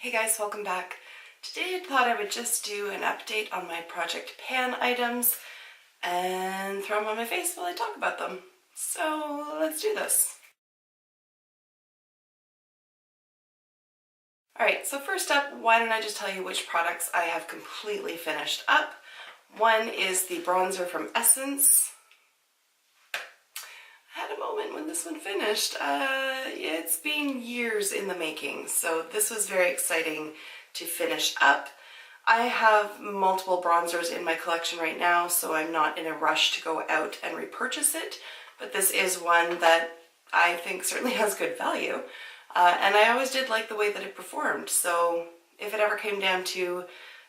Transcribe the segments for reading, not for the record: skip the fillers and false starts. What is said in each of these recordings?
Hey guys, welcome back. Today I thought I would just do an update on my Project Pan items and throw them on my face while I talk about them. So let's do this. Alright, so first up, why don't I just tell you which products I have completely finished up. One is the bronzer from Essence. I had a moment when this one finished. It's been years in the making, so this was very exciting to finish up. I have multiple bronzers in my collection right now, so I'm not in a rush to go out and repurchase it, but this is one that I think certainly has good value. And I always did like the way that it performed, so if it ever came down to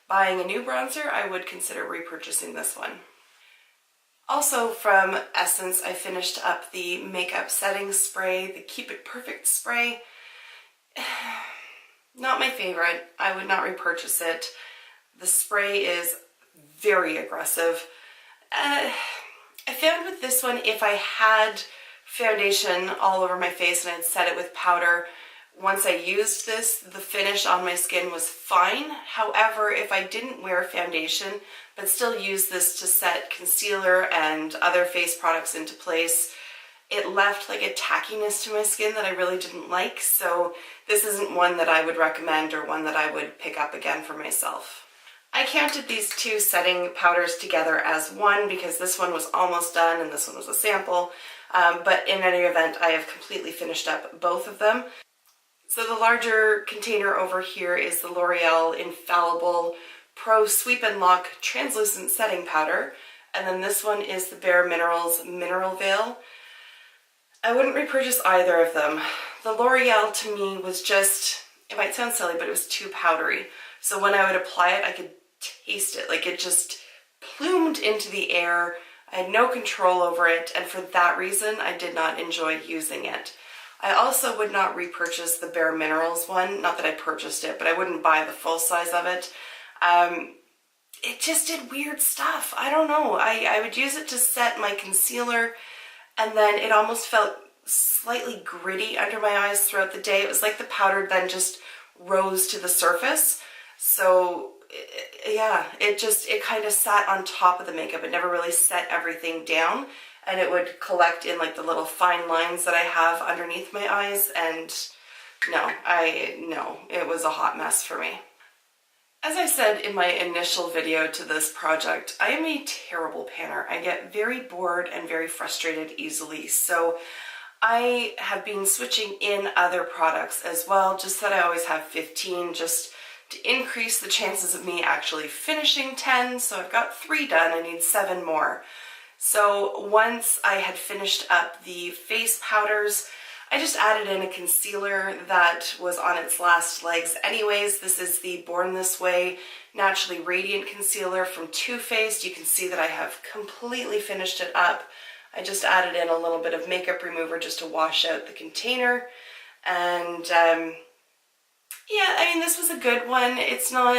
buying a new bronzer, I would consider repurchasing this one. Also from Essence, I finished up the makeup setting spray, the Keep It Perfect spray. Not my favorite. I would not repurchase it. The spray is very aggressive. I found with this one, if I had foundation all over my face and I'd set it with powder, once I used this, the finish on my skin was fine. However, if I didn't wear foundation, but still use this to set concealer and other face products into place, it left like a tackiness to my skin that I really didn't like. So this isn't one that I would recommend or one that I would pick up again for myself. I counted these two setting powders together as one because this one was almost done and this one was a sample. But in any event, I have completely finished up both of them. So the larger container over here is the L'Oreal Infallible Pro Sweep and Lock Translucent Setting Powder. And then this one is the Bare Minerals Mineral Veil. I wouldn't repurchase either of them. The L'Oreal to me was just, it might sound silly, but it was too powdery. So when I would apply it, I could taste it. Like it just plumed into the air. I had no control over it. And for that reason, I did not enjoy using it. I also would not repurchase the Bare Minerals one. Not that I purchased it, but I wouldn't buy the full size of it. It just did weird stuff. I don't know. I would use it to set my concealer, and then it almost felt slightly gritty under my eyes throughout the day. It was like the powder then just rose to the surface. So yeah, it kind of sat on top of the makeup. It never really set everything down. And it would collect in like the little fine lines that I have underneath my eyes, and no, it was a hot mess for me. As I said in my initial video to this project, I am a terrible panner. I get very bored and very frustrated easily, so I have been switching in other products as well, just that I always have 15, just to increase the chances of me actually finishing 10, so I've got 3 done, I need 7 more. So once I had finished up the face powders, I just added in a concealer that was on its last legs anyways. This is the Born This Way Naturally Radiant Concealer from Too Faced. You can see that I have completely finished it up. I just added in a little bit of makeup remover just to wash out the container. And yeah, I mean, this was a good one. It's not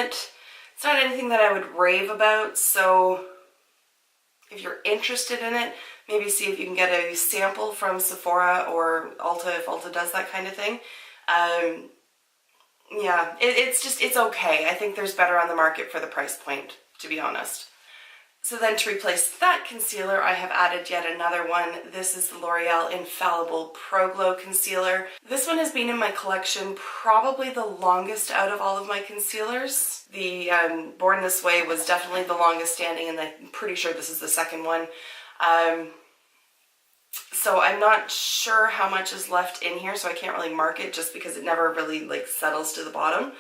anything that I would rave about, so if you're interested in it, maybe see if you can get a sample from Sephora or Ulta if Ulta does that kind of thing. Yeah, it's okay. I think there's better on the market for the price point, to be honest. So then to replace that concealer, I have added yet another one. This is the L'Oreal Infallible Pro Glow Concealer. This one has been in my collection probably the longest out of all of my concealers. The Born This Way was definitely the longest standing, and I'm pretty sure this is the second one. So I'm not sure how much is left in here, so I can't really mark it just because it never really like settles to the bottom.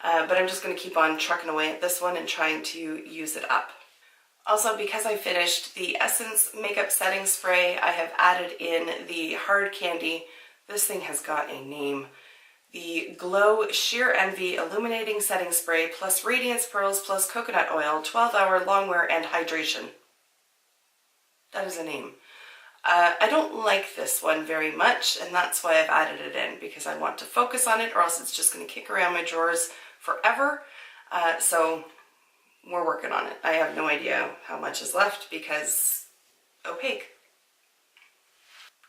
But I'm just going to keep on trucking away at this one and trying to use it up. Also, because I finished the Essence Makeup Setting Spray, I have added in the Hard Candy. This thing has got a name. The Glow Sheer Envy Illuminating Setting Spray plus Radiance Pearls plus Coconut Oil, 12-hour long wear and hydration. That is a name. I don't like this one very much, and that's why I've added it in, because I want to focus on it or else it's just going to kick around my drawers forever. So we're working on it. I have no idea how much is left because opaque.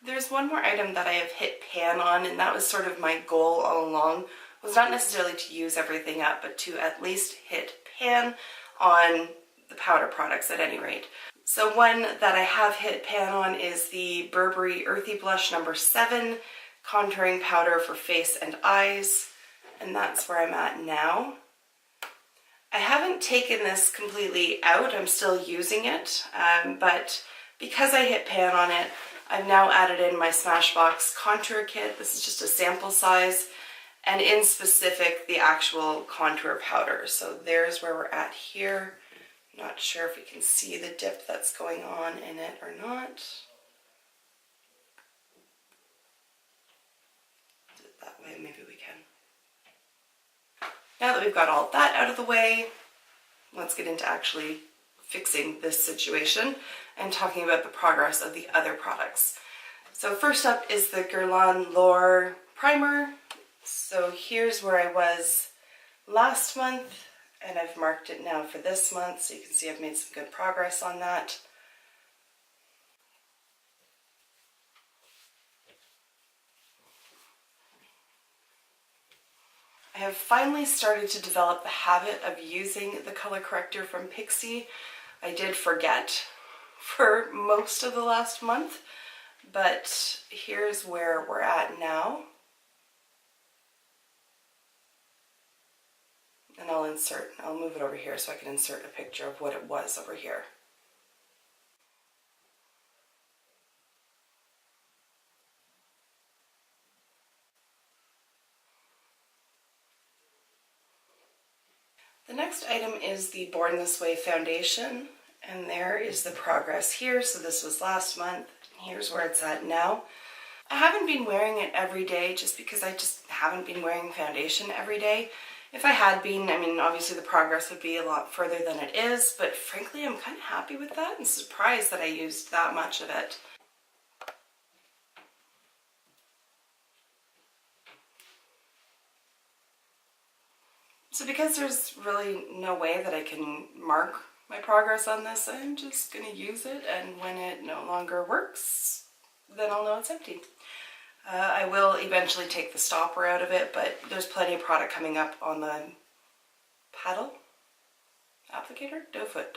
There's one more item that I have hit pan on, and that was sort of my goal all along, was not necessarily to use everything up, but to at least hit pan on the powder products at any rate. So one that I have hit pan on is the Burberry Earthy Blush number 7 contouring powder for face and eyes, and that's where I'm at now. I haven't taken this completely out, I'm still using it, but because I hit pan on it, I've now added in my Smashbox contour kit. This is just a sample size, and in specific, the actual contour powder. So there's where we're at here. Not sure if we can see the dip that's going on in it or not. Do it that way, maybe we can. Now that we've got all that out of the way, let's get into actually fixing this situation and talking about the progress of the other products. So first up is the Guerlain L'Or Primer. So here's where I was last month, and I've marked it now for this month, so you can see I've made some good progress on that. I have finally started to develop the habit of using the color corrector from Pixi. I did forget for most of the last month, but here's where we're at now. And I'll move it over here so I can insert a picture of what it was over here. The next item is the Born This Way foundation, and there is the progress here. So this was last month, and here's where it's at now. I haven't been wearing it every day just because I just haven't been wearing foundation every day. If I had been, I mean, obviously the progress would be a lot further than it is, but frankly, I'm kind of happy with that and surprised that I used that much of it. So because there's really no way that I can mark my progress on this, I'm just going to use it, and when it no longer works, then I'll know it's empty. I will eventually take the stopper out of it, but there's plenty of product coming up on the paddle applicator, doe foot,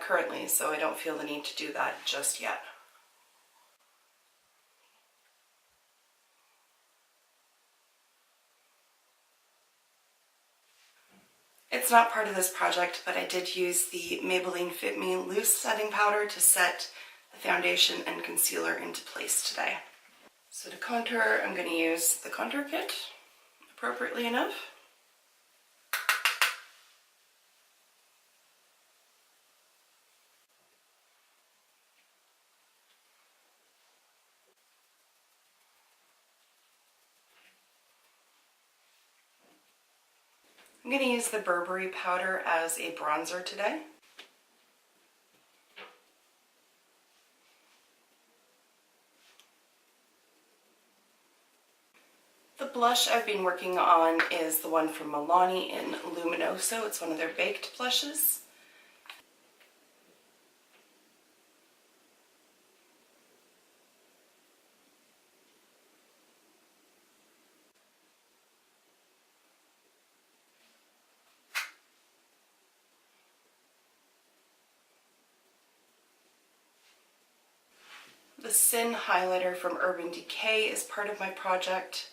currently, so I don't feel the need to do that just yet. It's not part of this project, but I did use the Maybelline Fit Me Loose Setting Powder to set the foundation and concealer into place today. So to contour, I'm going to use the contour kit, appropriately enough. I'm going to use the Burberry powder as a bronzer today. The blush I've been working on is the one from Milani in Luminoso. It's one of their baked blushes. The Sin highlighter from Urban Decay is part of my project,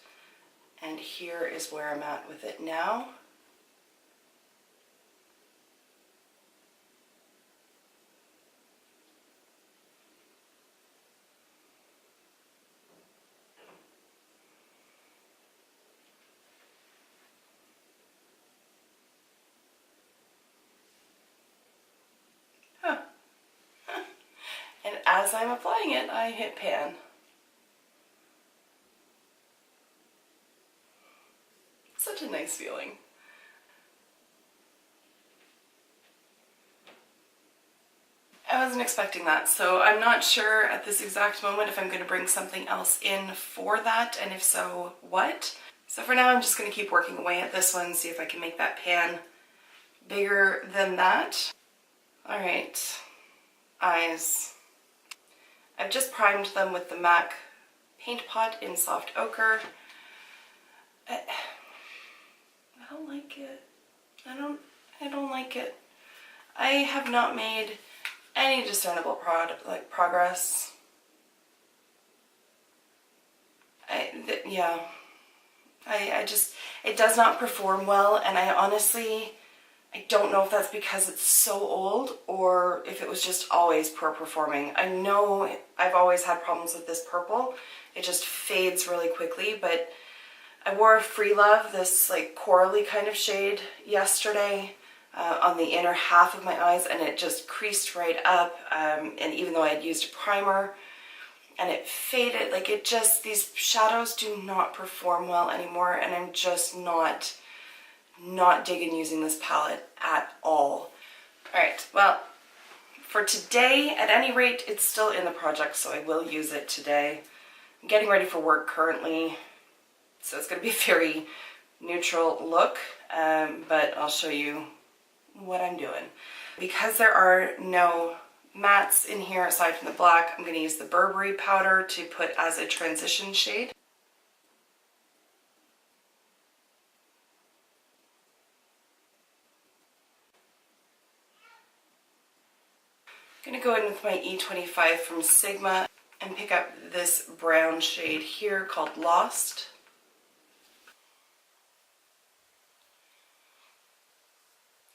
and here is where I'm at with it now. And as I'm applying it, I hit pan. Such a nice feeling. I wasn't expecting that, so I'm not sure at this exact moment if I'm going to bring something else in for that, and if so, what. So for now, I'm just going to keep working away at this one, see if I can make that pan bigger than that. Alright, eyes. I've just primed them with the MAC Paint Pot in Soft Ochre. I don't like it. I don't like it. I have not made any discernible progress. Yeah. I just, it does not perform well, and I don't know if that's because it's so old or if it was just always poor performing. I know I've always had problems with this purple. It just fades really quickly, but I wore Free Love, this like corally kind of shade, yesterday on the inner half of my eyes, and it just creased right up. And even though I had used a primer, and it faded, like it just, these shadows do not perform well anymore, and I'm just not digging using this palette at all. Alright, well, for today, at any rate, it's still in the project, so I will use it today. I'm getting ready for work currently, so it's going to be a very neutral look, but I'll show you what I'm doing. Because there are no mattes in here aside from the black, I'm going to use the Burberry powder to put as a transition shade. I'm going to go in with my E25 from Sigma and pick up this brown shade here called Lost.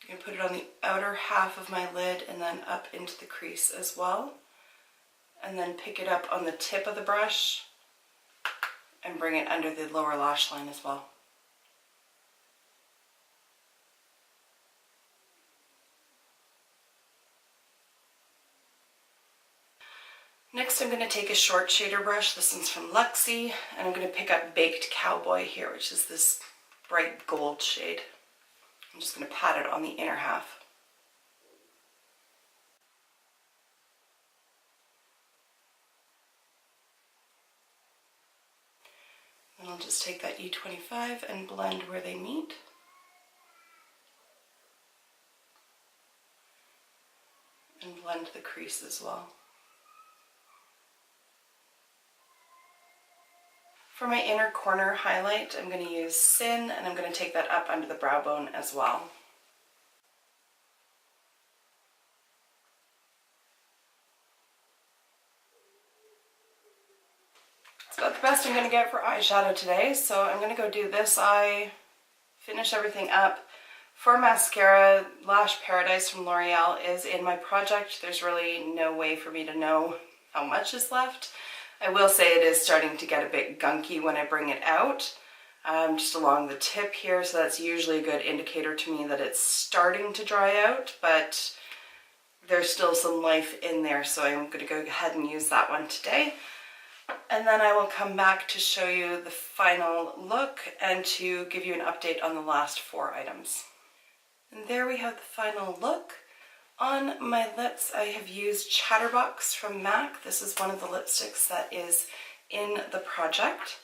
I'm going to put it on the outer half of my lid and then up into the crease as well. And then pick it up on the tip of the brush and bring it under the lower lash line as well. Next I'm going to take a short shader brush, this one's from Luxie, and I'm going to pick up Baked Cowboy here, which is this bright gold shade. I'm just going to pat it on the inner half. Then I'll just take that E25 and blend where they meet. And blend the crease as well. For my inner corner highlight, I'm going to use Sin, and I'm going to take that up under the brow bone as well. It's about the best I'm going to get for eyeshadow today, so I'm going to go do this eye, finish everything up. For mascara, Lash Paradise from L'Oreal is in my project. There's really no way for me to know how much is left. I will say it is starting to get a bit gunky when I bring it out, just along the tip here, so that's usually a good indicator to me that it's starting to dry out, but there's still some life in there, so I'm going to go ahead and use that one today. And then I will come back to show you the final look and to give you an update on the last 4 items. And there we have the final look. On my lips, I have used Chatterbox from MAC. This is one of the lipsticks that is in the project.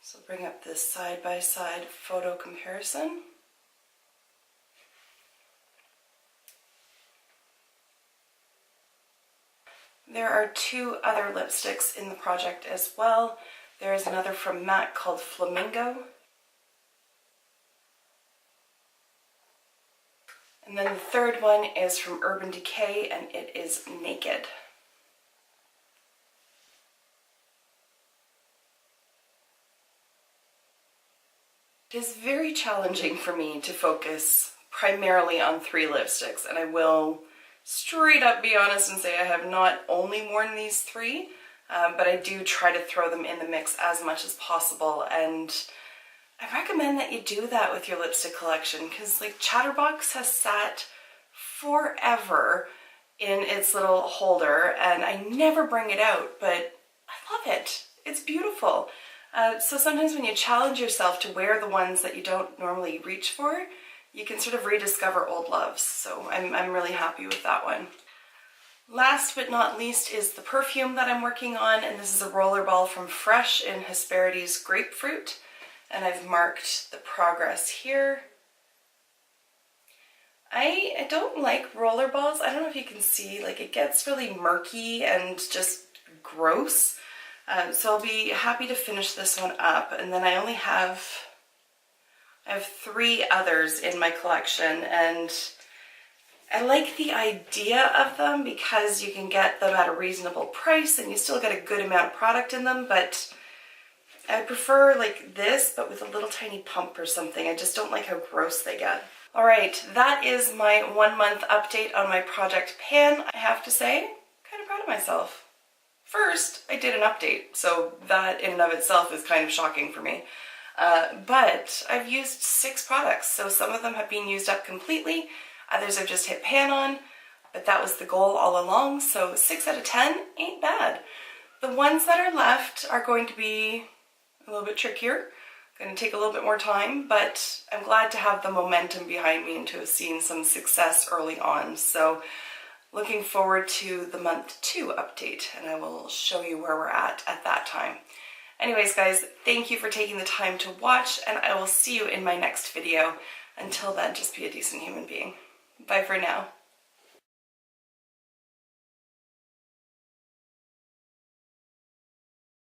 So I'll bring up this side-by-side photo comparison. There are 2 other lipsticks in the project as well. There is another from MAC called Flamingo. And then the third one is from Urban Decay, and it is Naked. It is very challenging for me to focus primarily on 3 lipsticks, and I will straight up be honest and say I have not only worn these 3, but I do try to throw them in the mix as much as possible, and I recommend that you do that with your lipstick collection, because like Chatterbox has sat forever in its little holder and I never bring it out, but I love it. It's beautiful. So sometimes when you challenge yourself to wear the ones that you don't normally reach for, you can sort of rediscover old loves. So I'm really happy with that one. Last but not least is the perfume that I'm working on, and this is a Rollerball from Fresh in Hesperides Grapefruit. And I've marked the progress here. I don't like rollerballs. I don't know if you can see, like it gets really murky and just gross. So I'll be happy to finish this one up, and then I have 3 others in my collection, and I like the idea of them because you can get them at a reasonable price and you still get a good amount of product in them, but I prefer like this, but with a little tiny pump or something. I just don't like how gross they get. All right, that is my 1 month update on my project pan. I have to say, kind of proud of myself. First, I did an update, so that in and of itself is kind of shocking for me. But I've used 6 products, so some of them have been used up completely, others I've just hit pan on, but that was the goal all along, so 6 out of 10 ain't bad. The ones that are left are going to be a little bit trickier, going to take a little bit more time, but I'm glad to have the momentum behind me and to have seen some success early on. So looking forward to the month 2 update, and I will show you where we're at that time. Anyways, guys, thank you for taking the time to watch, and I will see you in my next video. Until then, just be a decent human being. Bye for now.